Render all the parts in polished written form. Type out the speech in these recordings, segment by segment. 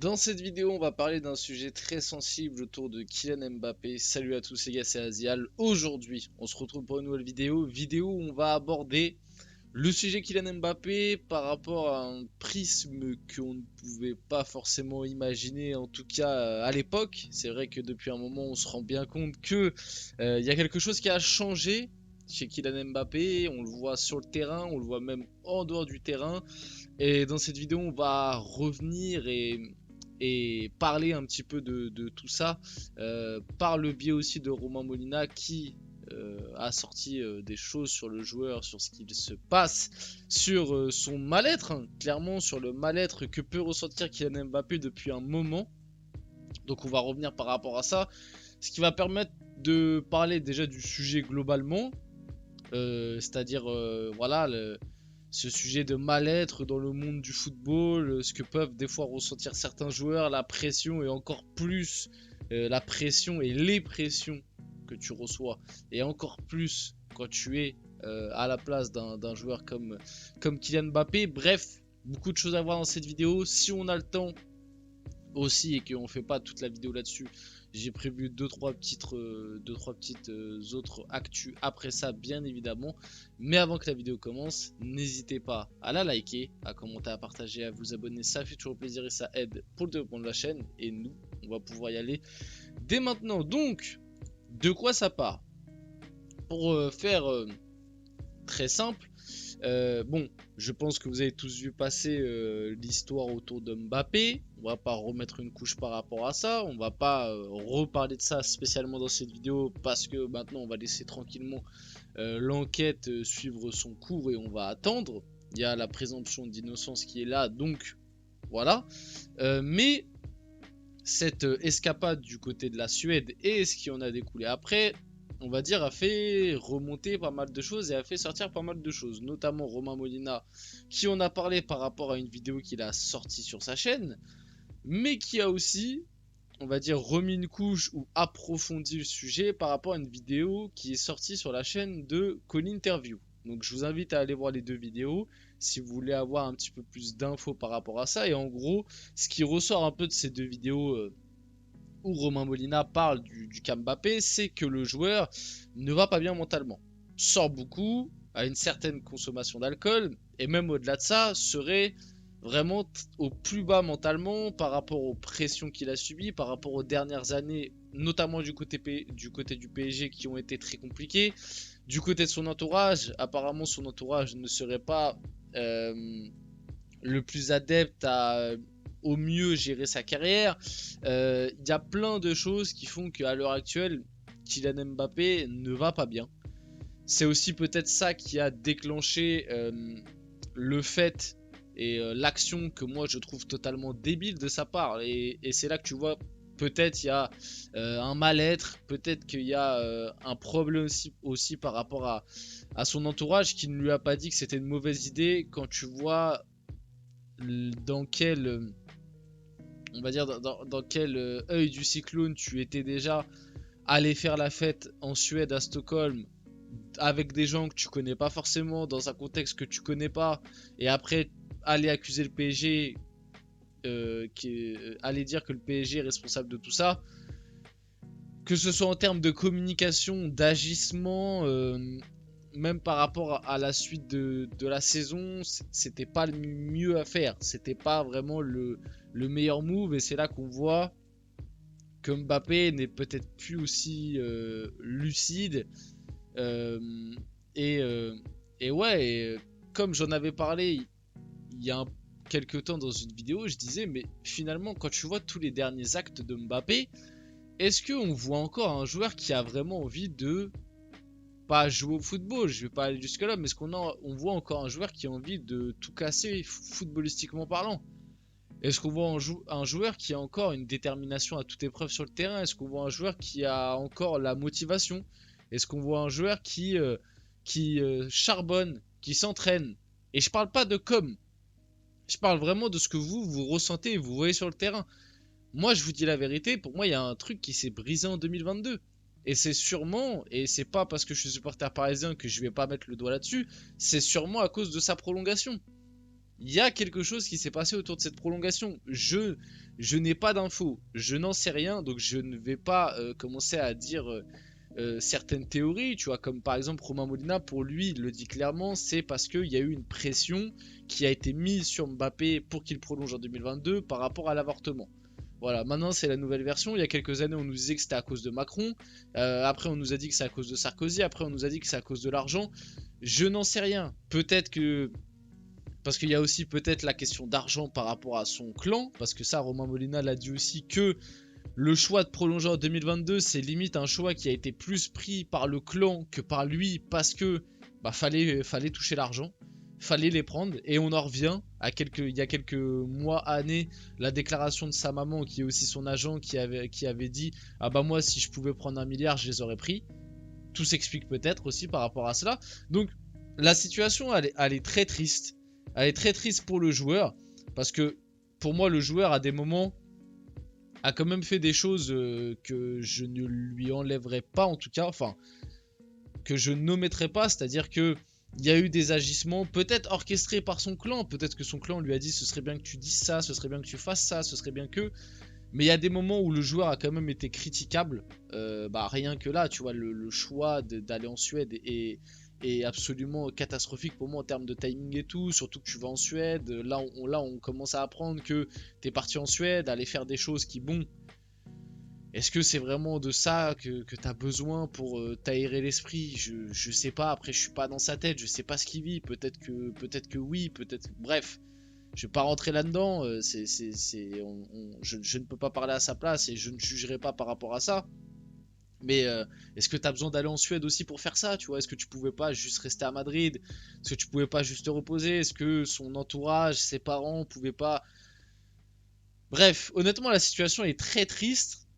Dans cette vidéo, on va parler d'un sujet très sensible autour de Kylian Mbappé. Salut à tous les gars, c'est Azial. Aujourd'hui, on se retrouve pour une nouvelle vidéo où on va aborder le sujet Kylian Mbappé par rapport à un prisme qu'on ne pouvait pas forcément imaginer, en tout cas à l'époque. C'est vrai que depuis un moment, on se rend bien compte que y a quelque chose qui a changé chez Kylian Mbappé. On le voit sur le terrain, on le voit même en dehors du terrain. Et dans cette vidéo, on va revenir et parler un petit peu de tout ça par le biais aussi de Romain Molina qui a sorti des choses sur le joueur, sur ce qu'il se passe, sur son mal-être, hein, clairement sur le mal-être que peut ressentir Kylian Mbappé depuis un moment. Donc on va revenir par rapport à ça, ce qui va permettre de parler déjà du sujet globalement, c'est-à-dire voilà ce sujet de mal-être dans le monde du football, ce que peuvent des fois ressentir certains joueurs, la pression et encore plus la pression et les pressions que tu reçois, et encore plus quand tu es à la place d'un joueur comme Kylian Mbappé. Bref, beaucoup de choses à voir dans cette vidéo. Si on a le temps aussi et qu'on fait pas toute la vidéo là-dessus, j'ai prévu 2-3 petites autres actus après ça, bien évidemment. Mais avant que la vidéo commence, n'hésitez pas à la liker, à commenter, à partager, à vous abonner. Ça fait toujours plaisir et ça aide pour le développement de la chaîne. Et nous, on va pouvoir y aller dès maintenant. Donc, de quoi ça part? Pour faire très simple, bon, je pense que vous avez tous vu passer l'histoire autour de Mbappé. On va pas remettre une couche par rapport à ça. On va pas reparler de ça spécialement dans cette vidéo parce que maintenant on va laisser tranquillement l'enquête suivre son cours et on va attendre. Il y a la présomption d'innocence qui est là, donc voilà. Mais cette escapade du côté de la Suède et ce qui en a découlé après, on va dire, a fait remonter pas mal de choses et a fait sortir pas mal de choses, notamment Romain Molina qui en a parlé par rapport à une vidéo qu'il a sortie sur sa chaîne, mais qui a aussi, on va dire, remis une couche ou approfondi le sujet par rapport à une vidéo qui est sortie sur la chaîne de Coninterview. Donc je vous invite à aller voir les deux vidéos si vous voulez avoir un petit peu plus d'infos par rapport à ça. Et en gros, ce qui ressort un peu de ces deux vidéos où Romain Molina parle du cas Mbappé, c'est que le joueur ne va pas bien mentalement, sort beaucoup, a une certaine consommation d'alcool, et même au-delà de ça, serait vraiment au plus bas mentalement par rapport aux pressions qu'il a subies, par rapport aux dernières années, notamment du côté du PSG qui ont été très compliquées. Du côté de son entourage, apparemment son entourage ne serait pas le plus adepte à au mieux gérer sa carrière. Y a plein de choses qui font qu'à l'heure actuelle, Kylian Mbappé ne va pas bien. C'est aussi peut-être ça qui a déclenché le fait et l'action que moi je trouve totalement débile de sa part. Et c'est là que tu vois, peut-être il y a un mal-être, peut-être qu'il y a un problème aussi par rapport à son entourage qui ne lui a pas dit que c'était une mauvaise idée. Quand tu vois dans quel on va dire dans quel œil du cyclone tu étais déjà allé faire la fête en Suède à Stockholm avec des gens que tu connais pas forcément, dans un contexte que tu connais pas, et après aller accuser le PSG, aller dire que le PSG est responsable de tout ça, que ce soit en termes de communication, d'agissement, même par rapport à la suite de la saison, c'était pas le mieux à faire, c'était pas vraiment le meilleur move, et c'est là qu'on voit que Mbappé n'est peut-être plus aussi lucide. Euh, et, euh, et ouais, comme j'en avais parlé il y a quelques temps dans une vidéo, je disais, mais finalement, quand tu vois tous les derniers actes de Mbappé, est-ce qu'on voit encore un joueur qui a vraiment envie de pas jouer au football? Je vais pas aller jusque-là, mais est-ce on voit encore un joueur qui a envie de tout casser footballistiquement parlant? Est-ce qu'on voit un joueur qui a encore une détermination à toute épreuve sur le terrain? Est-ce qu'on voit un joueur qui a encore la motivation? Est-ce qu'on voit un joueur qui charbonne, qui s'entraîne? Et je parle pas de com, je parle vraiment de ce que vous ressentez et vous voyez sur le terrain. Moi, je vous dis la vérité, pour moi, il y a un truc qui s'est brisé en 2022. Et c'est sûrement, et c'est pas parce que je suis supporter parisien que je vais pas mettre le doigt là-dessus, c'est sûrement à cause de sa prolongation. Il y a quelque chose qui s'est passé autour de cette prolongation. Je Je n'ai pas d'infos, je n'en sais rien, donc je ne vais pas commencer à dire certaines théories, tu vois, comme par exemple Romain Molina, pour lui, il le dit clairement, c'est parce qu'il y a eu une pression qui a été mise sur Mbappé pour qu'il prolonge en 2022 par rapport à l'avortement. Voilà, maintenant c'est la nouvelle version. Il y a quelques années, on nous disait que c'était à cause de Macron. Après, on nous a dit que c'est à cause de Sarkozy. Après, on nous a dit que c'est à cause de l'argent. Je n'en sais rien. Peut-être que. Parce qu'il y a aussi peut-être la question d'argent par rapport à son clan. Parce que ça, Romain Molina l'a dit aussi que le choix de prolonger en 2022, c'est limite un choix qui a été plus pris par le clan que par lui. Parce que bah, fallait toucher l'argent. Fallait les prendre. Et on en revient à il y a quelques mois, années, la déclaration de sa maman, qui est aussi son agent, qui avait dit ah bah moi, si je pouvais prendre 1 milliard, je les aurais pris. Tout s'explique peut-être aussi par rapport à cela. Donc la situation, elle est très triste. Elle est très triste pour le joueur. Parce que pour moi, le joueur, à des moments, a quand même fait des choses que je ne lui enlèverai pas, en tout cas. Enfin, que je n'omettrai pas. C'est-à-dire que il y a eu des agissements peut-être orchestrés par son clan. Peut-être que son clan lui a dit ce serait bien que tu dises ça, ce serait bien que tu fasses ça, ce serait bien que... Mais il y a des moments où le joueur a quand même été critiquable. Bah, rien que là, tu vois, le choix d'aller en Suède est absolument catastrophique pour moi en termes de timing et tout. Surtout que tu vas en Suède. Là, on commence à apprendre que tu es parti en Suède, aller faire des choses qui, bon, est-ce que c'est vraiment de ça que tu as besoin pour t'aérer l'esprit? Je sais pas. Après, je suis pas dans sa tête. Je sais pas ce qu'il vit. Peut-être que oui. Peut-être. Bref. Je vais pas rentrer là-dedans, je ne peux pas parler à sa place et je ne jugerai pas par rapport à ça. Mais est-ce que tu as besoin d'aller en Suède aussi pour faire ça, tu vois? Est-ce que tu pouvais pas juste rester à Madrid? Est-ce que tu pouvais pas juste te reposer? Est-ce que son entourage, ses parents pouvaient pas... Bref, honnêtement, la situation est très triste.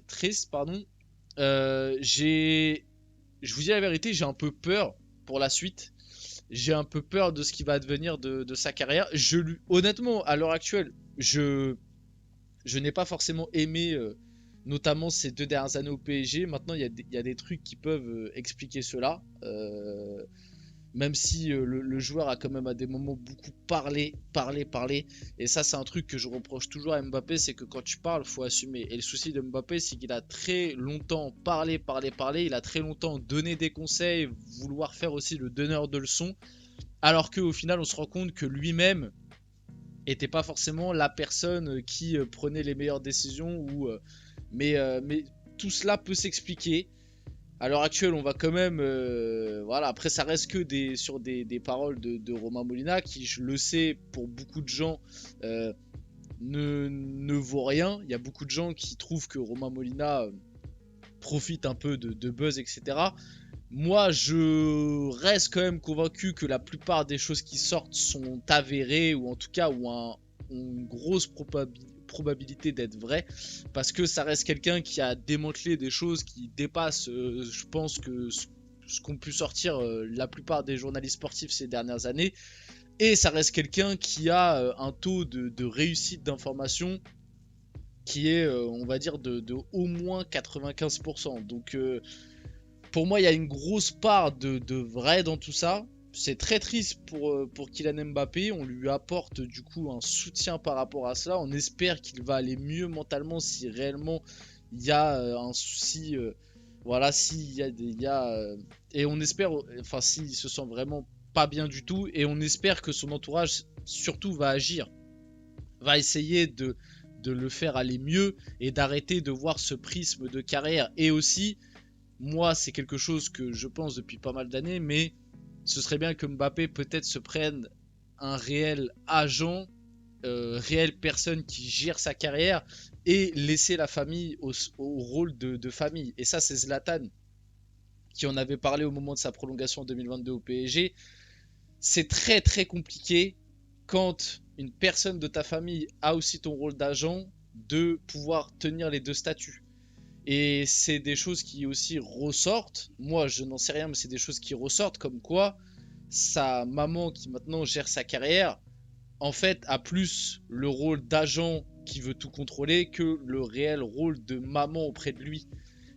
Triste, pardon. Je vous dis la vérité, j'ai un peu peur pour la suite. J'ai un peu peur de ce qui va advenir de sa carrière. Honnêtement, à l'heure actuelle, je n'ai pas forcément aimé, notamment ces 2 dernières années au PSG. Maintenant, il y a des trucs qui peuvent expliquer cela. Même si le joueur a quand même à des moments beaucoup parlé. Et ça, c'est un truc que je reproche toujours à Mbappé, c'est que quand tu parles, faut assumer. Et le souci de Mbappé, c'est qu'il a très longtemps parlé. Il a très longtemps donné des conseils, vouloir faire aussi le donneur de leçons. Alors qu'au final, on se rend compte que lui-même était pas forcément la personne qui prenait les meilleures décisions. Mais tout cela peut s'expliquer. À l'heure actuelle, on va quand même... voilà, après, ça reste que sur des paroles de Romain Molina, qui, je le sais, pour beaucoup de gens, ne vaut rien. Il y a beaucoup de gens qui trouvent que Romain Molina profite un peu de buzz, etc. Moi, je reste quand même convaincu que la plupart des choses qui sortent sont avérées, ou en tout cas ont une grosse probabilité d'être vraies, parce que ça reste quelqu'un qui a démantelé des choses qui dépassent, je pense, que ce qu'ont pu sortir la plupart des journalistes sportifs ces dernières années, et ça reste quelqu'un qui a un taux de réussite d'information qui est, on va dire, de au moins 95%. Donc... pour moi, il y a une grosse part de vrai dans tout ça. C'est très triste pour Kylian Mbappé. On lui apporte du coup un soutien par rapport à cela. On espère qu'il va aller mieux mentalement si réellement il y a un souci. Voilà, s'il y a et on espère, enfin, s'il se sent vraiment pas bien du tout. Et on espère que son entourage surtout va agir. Va essayer de le faire aller mieux et d'arrêter de voir ce prisme de carrière. Et aussi, moi, c'est quelque chose que je pense depuis pas mal d'années, mais ce serait bien que Mbappé peut-être se prenne un réel agent, réelle personne qui gère sa carrière et laisser la famille au rôle de famille. Et ça, c'est Zlatan qui en avait parlé au moment de sa prolongation en 2022 au PSG. C'est très très compliqué quand une personne de ta famille a aussi ton rôle d'agent de pouvoir tenir les deux statuts. Et c'est des choses qui aussi ressortent. Moi, je n'en sais rien, mais c'est des choses qui ressortent comme quoi sa maman qui maintenant gère sa carrière, en fait, a plus le rôle d'agent qui veut tout contrôler que le réel rôle de maman auprès de lui.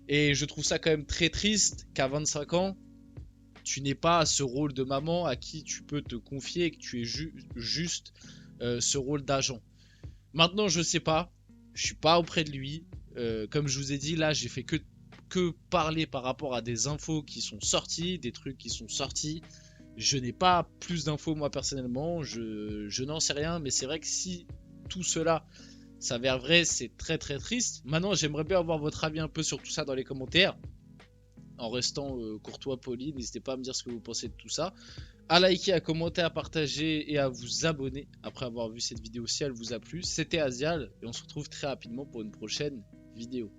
Et je trouve ça quand même très triste qu'à 25 ans, tu n'aies pas ce rôle de maman à qui tu peux te confier et que tu aies juste ce rôle d'agent. Maintenant, je sais pas. Je suis pas auprès de lui. Comme je vous ai dit, là, j'ai fait que parler par rapport à des infos qui sont sorties, des trucs qui sont sortis. Je n'ai pas plus d'infos moi personnellement. Je n'en sais rien. Mais c'est vrai que si tout cela s'avère vrai, c'est très très triste. Maintenant, j'aimerais bien avoir votre avis un peu sur tout ça dans les commentaires. En restant courtois, poli, n'hésitez pas à me dire ce que vous pensez de tout ça. À liker, à commenter, à partager et à vous abonner après avoir vu cette vidéo si elle vous a plu. C'était Azial et on se retrouve très rapidement pour une prochaine vidéo.